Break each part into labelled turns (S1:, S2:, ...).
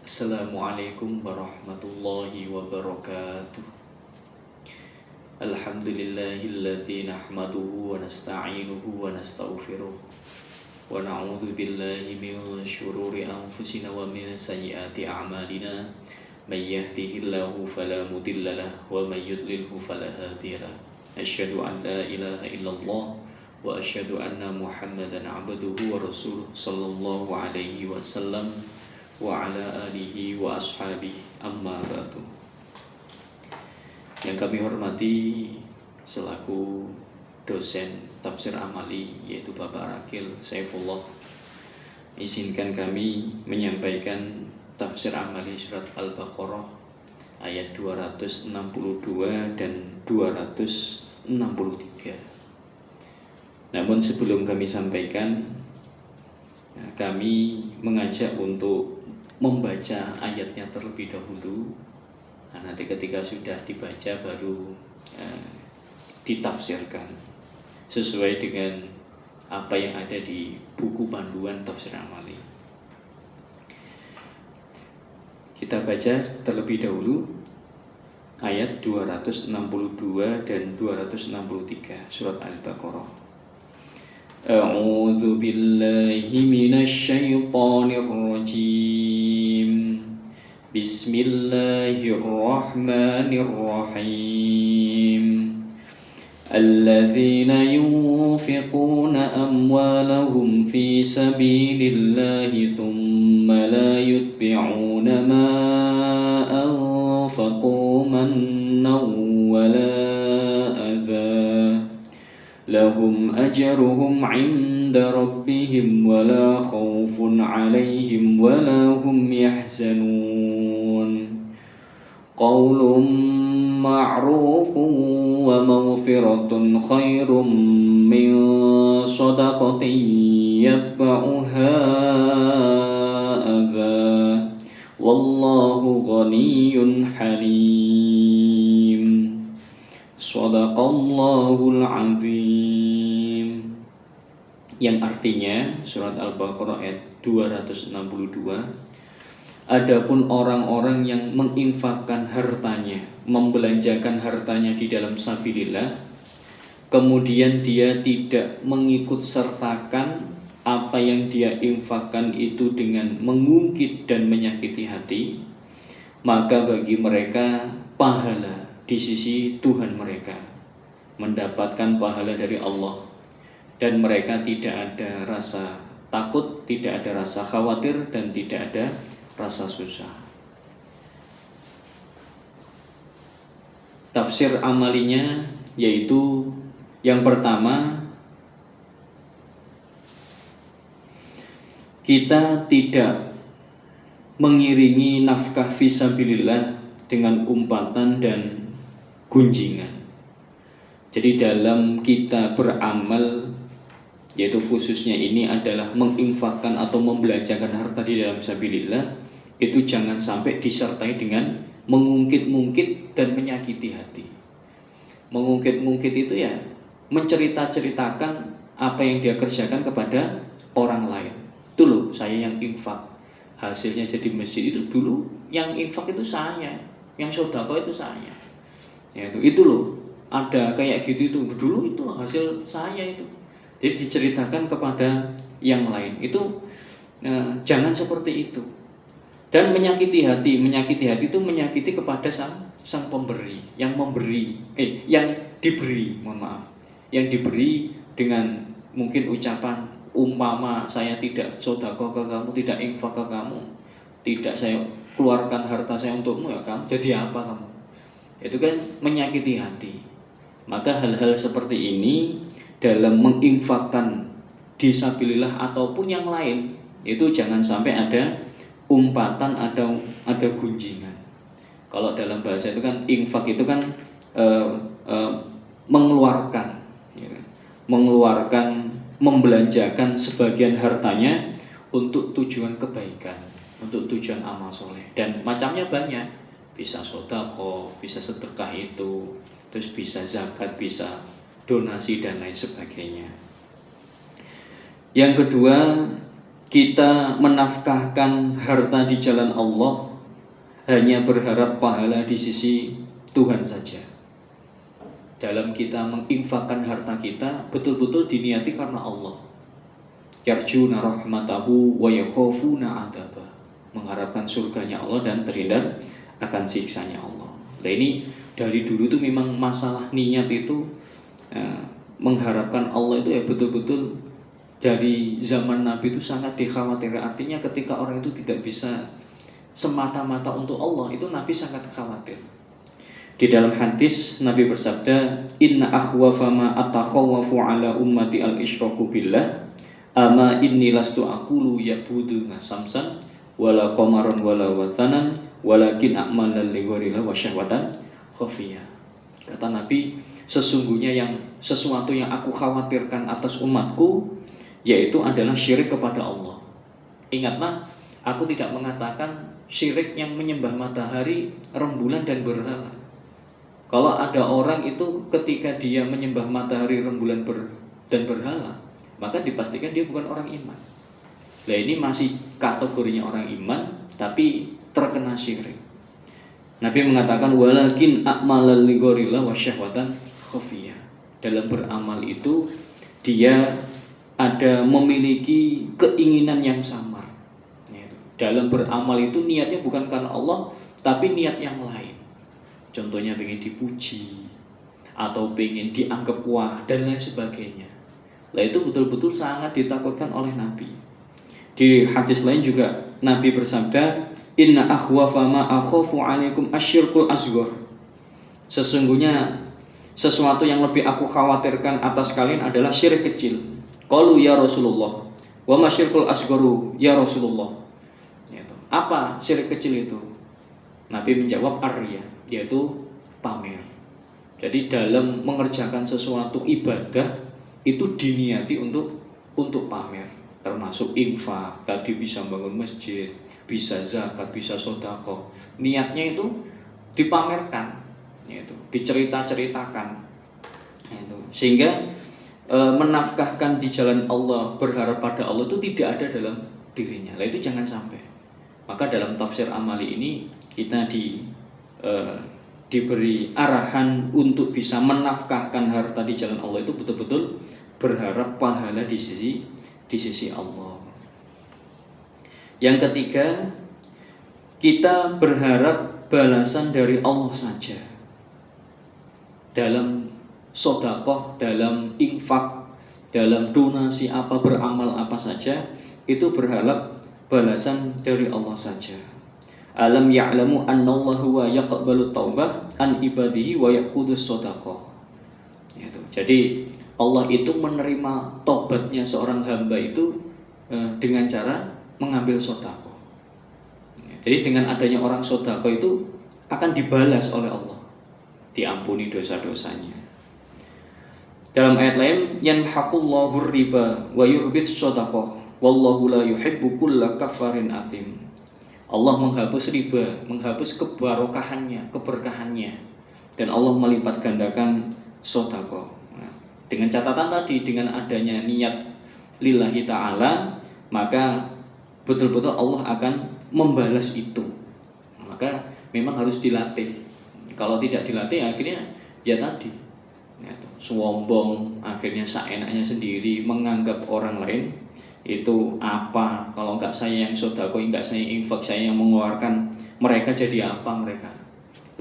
S1: Assalamualaikum warahmatullahi wabarakatuh. Alhamdulillahilladzi nahmaduhu wa nasta'inuhu wa nastaghfiruh wa na'udzu billahi min syururi anfusina wa min sayyiati a'malina. May yahdihillahu fala mudhillalah wa may yudlilhu fala hadiyalah. Asyhadu an la ilaha illallah wa asyhadu anna Muhammadan 'abduhu wa rasuluh sallallahu alaihi wasallam wa ala alihi wa ashabihi amma ba'du. Yang kami hormati selaku dosen tafsir amali yaitu Bapak Rakil Saifullah, izinkan kami menyampaikan tafsir amali surat Al-Baqarah ayat 262 dan 263. Namun sebelum kami sampaikan, kami mengajak untuk membaca ayatnya terlebih dahulu. Nanti ketika sudah dibaca baru ditafsirkan sesuai dengan apa yang ada di buku panduan tafsir amali. Kita baca terlebih dahulu ayat 262 dan 263 surat Al-Baqarah. A'udzu billahi minasy syaithanir rajim. Bismillahirrahmanirrahim. Alladzina yunfiquna amwalahum fi sabilillahi thumma la yutbi'una ma anfaqu mannan wala adha lahum ajruhum 'inda rabbihim wala khaufun 'alaihim wala hum yahzanun. Qaulun ma'rufun wa maghfiratun khairum min shadaqatin yatba'uha adha wallahu ghaniyyun halim. Shadaqallahul azim. Yang artinya surat Al-Baqarah ayat 262, adapun orang-orang yang menginfakkan hartanya, membelanjakan hartanya di dalam sabilillah, kemudian dia tidak mengikut sertakan apa yang dia infakkan itu dengan mengungkit dan menyakiti hati, maka bagi mereka pahala di sisi Tuhan mereka, mendapatkan pahala dari Allah, dan mereka tidak ada rasa takut, tidak ada rasa khawatir, dan tidak ada rasa susah. Tafsir amalinya yaitu yang pertama, kita tidak mengiringi nafkah fisabilillah dengan umpatan dan gunjingan. Jadi dalam kita beramal, yaitu khususnya ini adalah menginfakkan atau membelanjakan harta di dalam sabilillah, itu jangan sampai disertai dengan mengungkit-ungkit dan menyakiti hati. Mengungkit-ungkit itu ya mencerita-ceritakan apa yang dia kerjakan kepada orang lain. Itu loh saya yang infak, hasilnya jadi masjid, itu dulu yang infak itu saya, yang sedekah itu saya. Ya, itu loh, ada kayak gitu itu dulu, itu hasil saya itu. Jadi diceritakan kepada yang lain itu jangan seperti itu. Dan menyakiti hati itu menyakiti kepada sang pemberi, yang memberi, yang diberi, mohon maaf, yang diberi dengan mungkin ucapan umpama saya tidak sedekah ke kamu, tidak infak ke kamu, tidak saya keluarkan harta saya untukmu, ya kamu jadi apa kamu? Itu kan menyakiti hati. Maka hal-hal seperti ini dalam menginfakkan disabilillah ataupun yang lain, itu jangan sampai ada umpatan, ada gunjingan. Kalau dalam bahasa itu kan infak itu kan mengeluarkan, membelanjakan sebagian hartanya untuk tujuan kebaikan, untuk tujuan amal soleh, dan macamnya banyak. Bisa sedekah, bisa sedekah itu, terus bisa zakat, bisa donasi dan lain sebagainya. Yang kedua, kita menafkahkan harta di jalan Allah hanya berharap pahala di sisi Tuhan saja. Dalam kita menginfakkan harta kita betul-betul diniati karena Allah. Yarjuna rahmatahu wa yakhafuna adzabah. Mengharapkan surganya Allah dan terhindar akan siksanya Allah. Nah ini dari dulu tuh memang masalah niat itu mengharapkan Allah itu ya betul-betul dari zaman Nabi itu sangat dikhawatirkan. Artinya ketika orang itu tidak bisa semata-mata untuk Allah, itu Nabi sangat khawatir. Di dalam hadis Nabi bersabda, "Inna akhwafa ma atakhawafu ala ummati al-isyraku billah, ama inni lastu aqulu ya'buduna samsan wala qamaran wala wathanan walakin a'malan li ghairillah wa syahwatan khafiyah." Kata Nabi, sesungguhnya sesuatu yang aku khawatirkan atas umatku yaitu adalah syirik kepada Allah. Ingatlah, aku tidak mengatakan syirik yang menyembah matahari, rembulan dan berhala. Kalau ada orang itu ketika dia menyembah matahari, rembulan dan berhala, maka dipastikan dia bukan orang iman. Nah ini masih kategorinya orang iman tapi terkena syirik. Nabi mengatakan walakin a'malal li ghairillah wa syahwatan khafiyah. Dalam beramal itu dia ada memiliki keinginan yang samar. Dalam beramal itu niatnya bukan karena Allah tapi niat yang lain. Contohnya pengen dipuji atau pengen dianggap wah dan lain sebagainya. Nah itu betul-betul sangat ditakutkan oleh Nabi. Di hadis lain juga Nabi bersabda, "Inna akhwafa ma akhafu 'alaikum asyirkul asghar." Sesungguhnya sesuatu yang lebih aku khawatirkan atas kalian adalah syirik kecil. Qalu ya Rasulullah, wa ma syirkul asgharu ya Rasulullah. Apa syirik kecil itu? Nabi menjawab ar-riya, yaitu pamer. Jadi dalam mengerjakan sesuatu ibadah itu diniati untuk pamer, termasuk infak, tadi bisa bangun masjid, bisa zakat, bisa sedekah. Niatnya itu dipamerkan, yaitu dicerita-ceritakan. Itu. Sehingga menafkahkan di jalan Allah, berharap pada Allah itu tidak ada dalam dirinya. Lah itu jangan sampai. Maka dalam tafsir amali ini kita diberi arahan untuk bisa menafkahkan harta di jalan Allah itu betul-betul berharap pahala di sisi Allah. Yang ketiga, kita berharap balasan dari Allah saja. Dalam sedekah, dalam infak, dalam donasi apa, beramal apa saja, itu berharap balasan dari Allah saja. Alam ya'lamu annallaha wa yaqbalu taubah an ibadihi wa ya'khudus shadaqah. Jadi Allah itu menerima tobatnya seorang hamba itu dengan cara mengambil sedekah. Jadi dengan adanya orang sedekah itu akan dibalas oleh Allah, diampuni dosa-dosanya. Dalam ayat lain, yanhaqullahu riba wa yurbit shadaqah wallahu la yuhibbu kulla kafarin athim. Allah menghapus riba, menghapus keberkahannya, dan Allah melipat gandakan sedekah. Dengan catatan tadi, dengan adanya niat lillahi ta'ala, maka betul-betul Allah akan membalas itu. Maka memang harus dilatih. Kalau tidak dilatih akhirnya ya tadi, sombong, akhirnya seenaknya sendiri, menganggap orang lain itu apa, kalau enggak saya yang sedekah, enggak saya infak, saya yang mengeluarkan, mereka jadi apa mereka.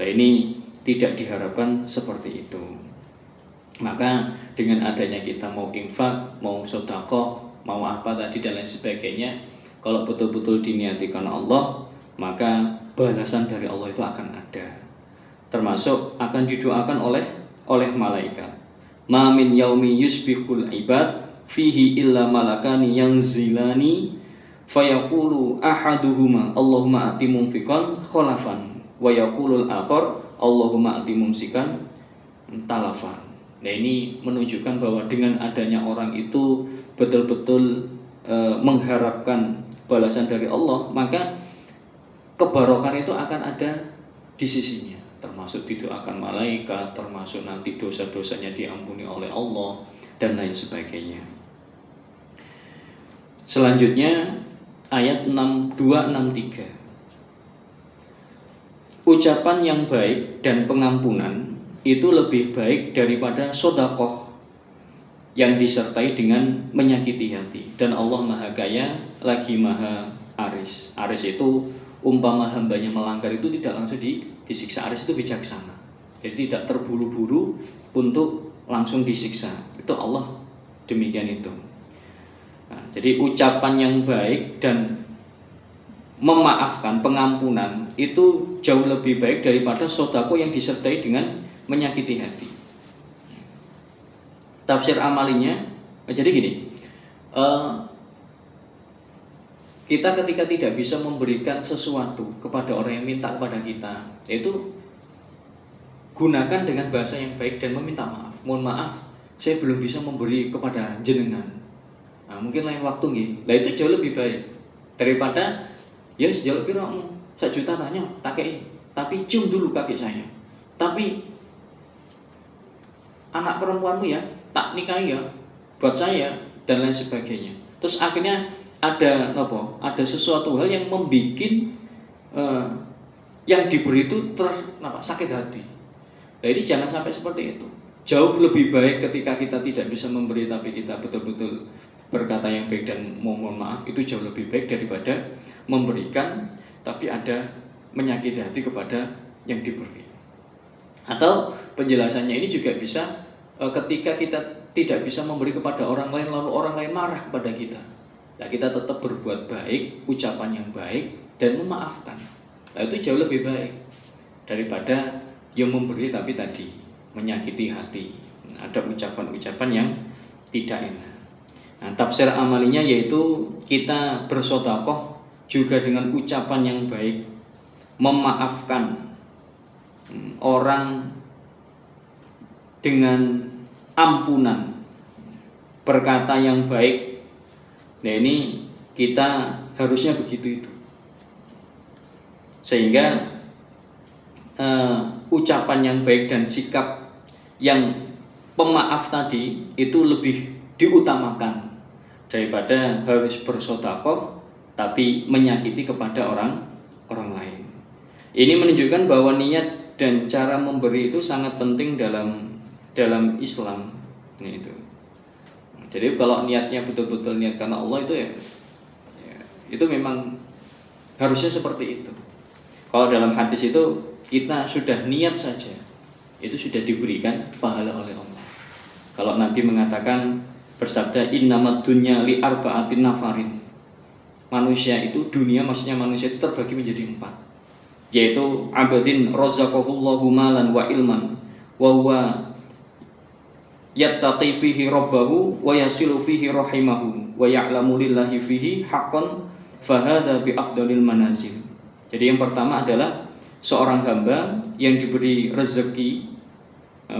S1: Nah ini tidak diharapkan seperti itu. Maka dengan adanya kita mau infak, mau sedekah, mau apa tadi dan lain sebagainya, kalau betul-betul diniati karena Allah, maka balasan dari Allah itu akan ada. Termasuk akan didoakan oleh malaikat. Ma min yaumi yusbihul ibad fihi illa malakani yanzilani fayaqulu ahaduhuma Allahumma ati mumfiqan khalafan wa yaqulul akhar Allahumma ati mumsikan talafan. Nah ini menunjukkan bahwa dengan adanya orang itu betul-betul mengharapkan balasan dari Allah, maka kebarokan itu akan ada di sisinya, termasuk didoakan malaikat, termasuk nanti dosa-dosanya diampuni oleh Allah dan lain sebagainya. Selanjutnya ayat 6263. Ucapan yang baik dan pengampunan itu lebih baik daripada sedekah yang disertai dengan menyakiti hati. Dan Allah Maha Kaya lagi Maha Aris. Aris itu umpama hambanya melanggar itu tidak langsung disiksa. Aris itu bijaksana, jadi tidak terburu-buru untuk langsung disiksa. Itu Allah demikian itu. Nah, jadi ucapan yang baik dan memaafkan, pengampunan itu jauh lebih baik daripada sedekah yang disertai dengan menyakiti hati. Tafsir amalinya jadi gini, kita ketika tidak bisa memberikan sesuatu kepada orang yang minta kepada kita, yaitu gunakan dengan bahasa yang baik dan meminta maaf. Mohon maaf, saya belum bisa memberi kepada jenengan. Nah, mungkin lain waktu nggih. Lah itu jauh lebih baik daripada ya sejauh piramu 1 juta tanya tak kei, tapi cium dulu kaki saya. Tapi anak perempuanmu ya tak nikahi ya buat saya dan lain sebagainya. Terus akhirnya ada apa? Ada sesuatu hal yang membuat yang diberi itu sakit hati. Jadi jangan sampai seperti itu. Jauh lebih baik ketika kita tidak bisa memberi tapi kita betul-betul berkata yang baik dan mohon maaf, itu jauh lebih baik daripada memberikan tapi ada menyakiti hati kepada yang diberi. Atau penjelasannya ini juga bisa ketika kita tidak bisa memberi kepada orang lain lalu orang lain marah kepada kita. Nah, kita tetap berbuat baik, ucapan yang baik dan memaafkan. Nah, itu jauh lebih baik daripada yang memberi tapi tadi menyakiti hati. Ada ucapan-ucapan yang tidak enak. Nah, tafsir amalinya yaitu kita bersedekah juga dengan ucapan yang baik, memaafkan orang dengan ampunan, berkata yang baik. Nah, ini kita harusnya begitu itu. Sehingga ucapan yang baik dan sikap yang pemaaf tadi itu lebih diutamakan daripada harus bersedekah tapi menyakiti kepada orang lain. Ini menunjukkan bahwa niat dan cara memberi itu sangat penting dalam Islam. Itu. Jadi kalau niatnya betul-betul niat karena Allah itu ya itu memang harusnya seperti itu. Kalau dalam hadis itu kita sudah niat saja, itu sudah diberikan pahala oleh Allah. Kalau Nabi mengatakan bersabda innamat dunya li arba'atin nafarin. Manusia itu dunia maksudnya manusia itu terbagi menjadi 4. Yaitu abadin razaqahullahu malan wa ilman wa huwa yattaqi fihi rabbahu wa yasilu fihi rahimahu wa ya'lamu lillahi fihi haqqan fahadha bi afdalil manazil. Jadi yang pertama adalah seorang hamba yang diberi rezeki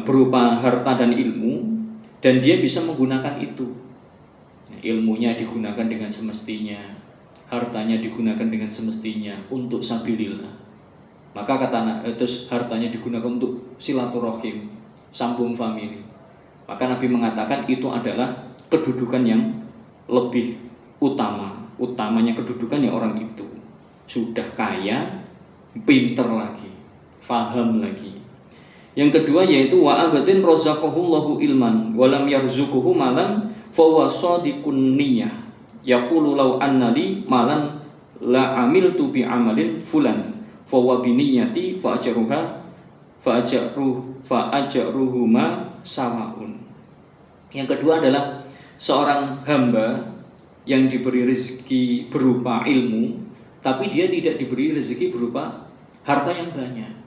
S1: berupa harta dan ilmu dan dia bisa menggunakan itu. Ilmunya digunakan dengan semestinya, hartanya digunakan dengan semestinya untuk sabilillah. Maka kata terus hartanya digunakan untuk silaturahim, sambung famili. Maka Nabi mengatakan itu adalah kedudukan yang lebih utama. Utamanya kedudukannya orang itu sudah kaya, pinter lagi, faham lagi. Yang kedua yaitu wa abadin razaqahullahu ilman wa lam yarzuquhu malan fa huwa shadiqun niyyah yaqulu law anna li malan la amiltu bi amalin fulan fa huwa bi niyyati fa ajruhuma sawaun. Yang kedua adalah seorang hamba yang diberi rezeki berupa ilmu tapi dia tidak diberi rezeki berupa harta yang banyak.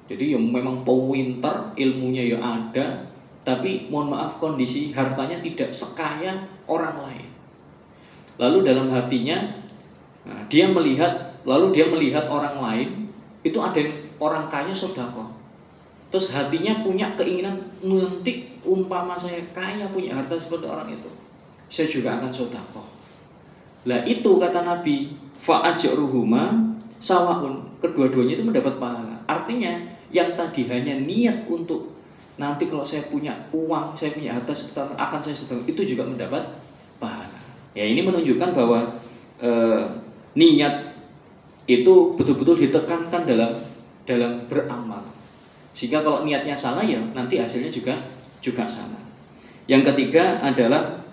S1: Jadi yang memang pinter, ilmunya ya ada, tapi mohon maaf kondisi hartanya tidak sekaya orang lain. Lalu dalam hatinya dia melihat orang lain itu ada yang orang kaya sedekah. Terus hatinya punya keinginan nanti umpama saya kaya punya harta seperti orang itu, saya juga akan sedekah. Lah itu kata Nabi, fa ajruhuma sawaun, kedua-duanya itu mendapat pahala. Artinya yang tadi hanya niat untuk nanti kalau saya punya uang, saya punya harta seperti akan saya sedekah, itu juga mendapat pahala. Ya, ini menunjukkan bahwa niat itu betul-betul ditekankan dalam beramal. Sehingga kalau niatnya salah ya nanti hasilnya juga salah. Yang ketiga adalah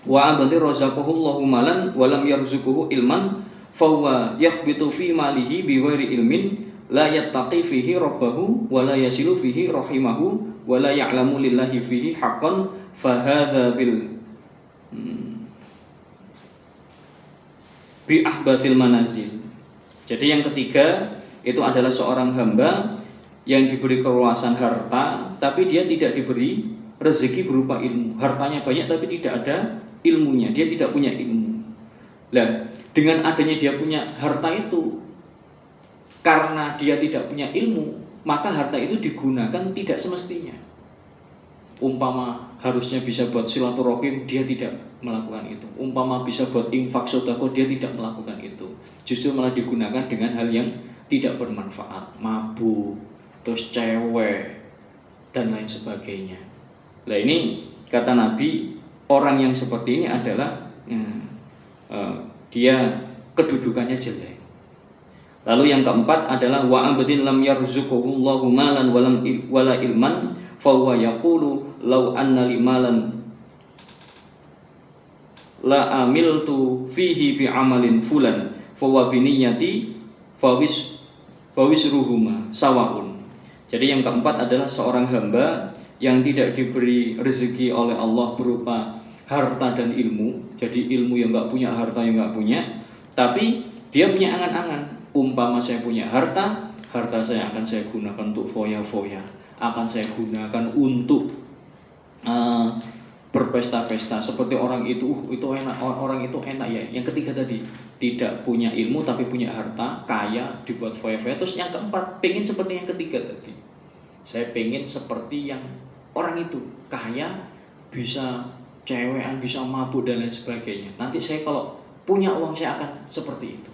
S1: wa abadi razaqahullahu malan wa lam yarzuquhu ilman fa huwa yakhbitu fi malihi bighairi ilmin la yattaqi fihi rabbahu wa la yasilu fihi rahimahu wa la ya'lamu lillahi fihi haqqan fa hadza bi ahbathil manazil. Jadi yang ketiga itu adalah seorang hamba yang diberi keluasan harta tapi dia tidak diberi rezeki berupa ilmu. Hartanya banyak tapi tidak ada ilmunya, dia tidak punya ilmu. Nah, dengan adanya dia punya harta itu, karena dia tidak punya ilmu, maka harta itu digunakan tidak semestinya. Umpama harusnya bisa buat silaturahim, dia tidak melakukan itu. Umpama bisa buat infak sedekah, dia tidak melakukan itu. Justru malah digunakan dengan hal yang tidak bermanfaat, mabuk, terus cewek, dan lain sebagainya. Nah, ini kata Nabi, orang yang seperti ini adalah dia kedudukannya jelek. Lalu yang keempat adalah wa abdin lam yarzuquhullahu malan wala ilman fa huwa yaqulu law anna li malan la amiltu fihi bi amalin fulan fa wa bi niyyati fawis ruhuma sawaun. Jadi yang keempat adalah seorang hamba yang tidak diberi rezeki oleh Allah berupa harta dan ilmu. Jadi ilmu yang nggak punya, harta yang nggak punya, tapi dia punya angan-angan. Umpama saya punya harta saya akan saya gunakan untuk foya-foya, akan saya gunakan untuk berpesta-pesta seperti orang itu enak, orang itu enak ya. Yang ketiga tadi tidak punya ilmu tapi punya harta, kaya, dibuat foya-foya. Terus yang keempat pengen seperti yang ketiga tadi, saya pengen seperti yang orang itu, kaya, bisa cewekan, bisa mabuk dan lain sebagainya. Nanti saya kalau punya uang saya akan seperti itu.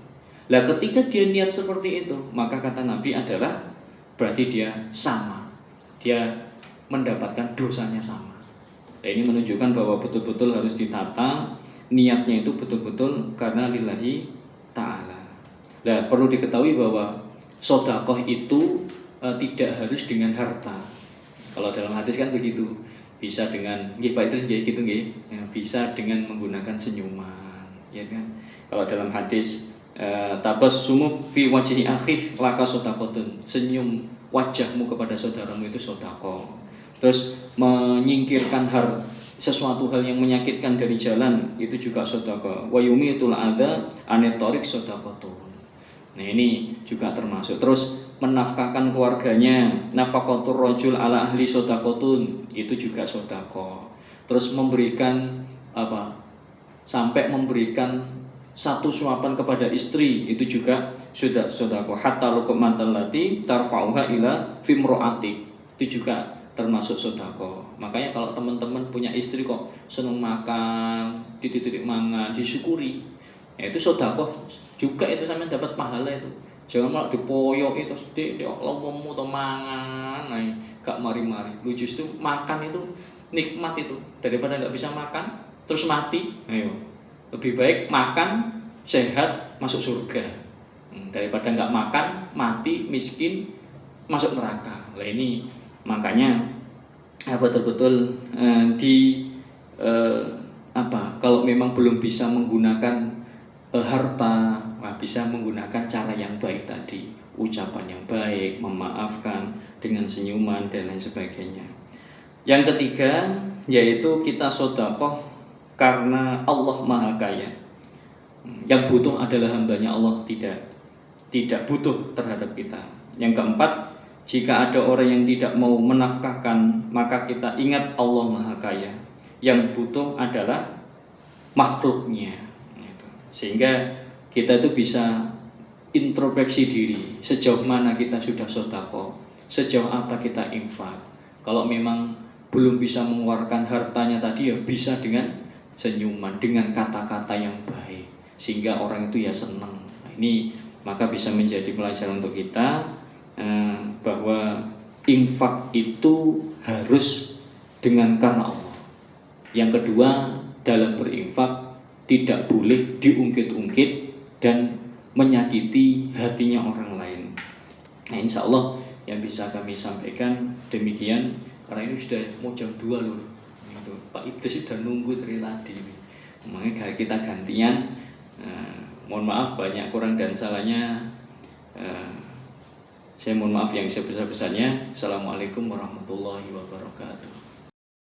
S1: Lah ketika dia niat seperti itu, maka kata Nabi adalah berarti dia sama, dia mendapatkan dosanya sama. Nah, ini menunjukkan bahwa betul-betul harus ditata niatnya itu betul-betul karena lillahi ta'ala. Nah, perlu diketahui bahwa sedekah itu tidak harus dengan harta. Kalau dalam hadis kan begitu, bisa dengan Pak Idris gitu bisa dengan menggunakan senyuman, ya kan? Kalau dalam hadis tabassumu fi wajhi akhik laka sedaqatun, senyum wajahmu kepada saudaramu itu sedekah. Terus menyingkirkan sesuatu hal yang menyakitkan dari jalan itu juga sedekah. Wa yumitul adza anitorik sedaqatun. Nah, ini juga termasuk. Terus menafkahkan keluarganya, nafaqatur rajul ala ahli sedaqatun, itu juga sedekah. Terus memberikan sampai memberikan satu suapan kepada istri itu juga sudah sedekah. Hatta luqmatal lati tarfa'uha ila fimroati, itu juga termasuk sedekah. Makanya kalau teman-teman punya istri kok seneng makan, titik-titik mangan, disyukuri. Ya, itu sedekah juga, itu sampean dapat pahala itu. Jangan malah dipoyok itu sedih, lompomu atau mangan, nah gak mari-mari. Lu justru makan itu nikmat itu, daripada nggak bisa makan terus mati. Ayo, lebih baik makan sehat masuk surga daripada nggak makan mati miskin masuk neraka. Nah, ini makanya betul-betul kalau memang belum bisa menggunakan harta, bisa menggunakan cara yang baik tadi, ucapan yang baik, memaafkan dengan senyuman dan lain sebagainya. Yang ketiga yaitu kita sedekah karena Allah Maha Kaya. Yang butuh adalah hambanya Allah, tidak butuh terhadap kita. Yang keempat, jika ada orang yang tidak mau menafkahkan, maka kita ingat Allah Maha Kaya. Yang butuh adalah makhluknya. Sehingga kita itu bisa introspeksi diri, sejauh mana kita sudah sedekah, sejauh apa kita infak. Kalau memang belum bisa mengeluarkan hartanya tadi, ya bisa dengan senyuman, dengan kata-kata yang baik, sehingga orang itu ya senang. Nah, ini maka bisa menjadi pelajaran untuk kita bahwa infak itu harus dengan karena Allah. Yang kedua, dalam berinfak tidak boleh diungkit-ungkit dan menyakiti hatinya orang lain. Nah, insya Allah yang bisa kami sampaikan demikian, karena ini sudah mau jam 2 loh. Itu Pak Idris sudah nunggu dari tadi ini. Makanya kita gantian. Mohon maaf banyak kurang dan salahnya. Saya mohon maaf yang sebesar-besarnya. Assalamualaikum warahmatullahi wabarakatuh.